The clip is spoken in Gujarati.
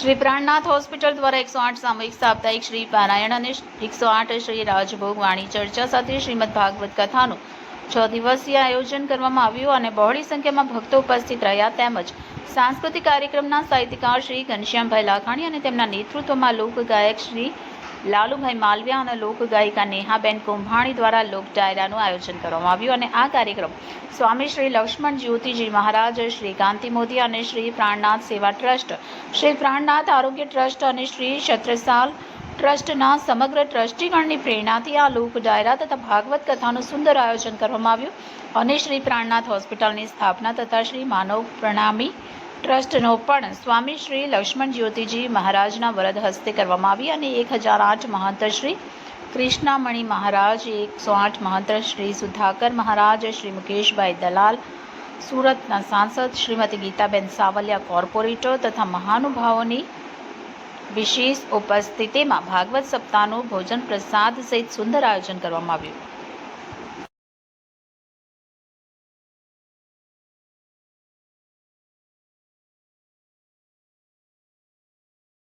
શ્રી પ્રાણનાથ હોસ્પિટલ દ્વારા 108 સામૂહિક સાપ્તાહિક શ્રી પારાયણ અને 108 શ્રી રાજભોગ વાણી ચર્ચા સાથે શ્રીમદ ભાગવત કથાનું 6 દિવસીય આયોજન કરવામાં આવ્યું અને બહોળી સંખ્યામાં ભક્તો ઉપસ્થિત રહ્યા તેમજ સાંસ્કૃતિક કાર્યક્રમના સાહિત્યકાર શ્રી ઘનશ્યામભાઈ લાખાણી અને તેમના નેતૃત્વમાં લોકગાયક શ્રી લાલુભાઈ માલવિયા અને લોકગાયિકા નેહાબેન કુંભાણી દ્વારા લોક ડાયરાનું આયોજન કરવામાં આવ્યું અને આ કાર્યક્રમ સ્વામી શ્રી લક્ષ્મણ જ્યોતિજી મહારાજ, શ્રી કાંતિ મોદી અને શ્રી પ્રાણનાથ સેવા ટ્રસ્ટ, શ્રી પ્રાણનાથ આરોગ્ય ટ્રસ્ટ અને શ્રી છત્રસાલ ટ્રસ્ટના સમગ્ર ટ્રસ્ટીગણની પ્રેરણાથી આ લોક ડાયરા તથા ભાગવત કથાનું સુંદર આયોજન કરવામાં આવ્યું અને શ્રી પ્રાણનાથ હોસ્પિટલની સ્થાપના તથા શ્રી માનવ પ્રણામી ટ્રસ્ટનો પણ સ્વામી શ્રી લક્ષ્મણ જ્યોતિજી મહારાજના વરદ હસ્તે કરવામાં આવી અને 1008 મહંત શ્રી કૃષ્ણામણી મહારાજ, 108 મહંત શ્રી સુધાકર મહારાજ, શ્રી મુકેશભાઈ દલાલ, સુરતના સાંસદ શ્રીમતી ગીતાબેન સાવલિયા કોર્પોરેટર તથા મહાનુભાવોની વિશેષ ઉપસ્થિતિમાં ભાગવત સપ્તાહનું ભોજન પ્રસાદ સહિત સુંદર આયોજન કરવામાં આવ્યું.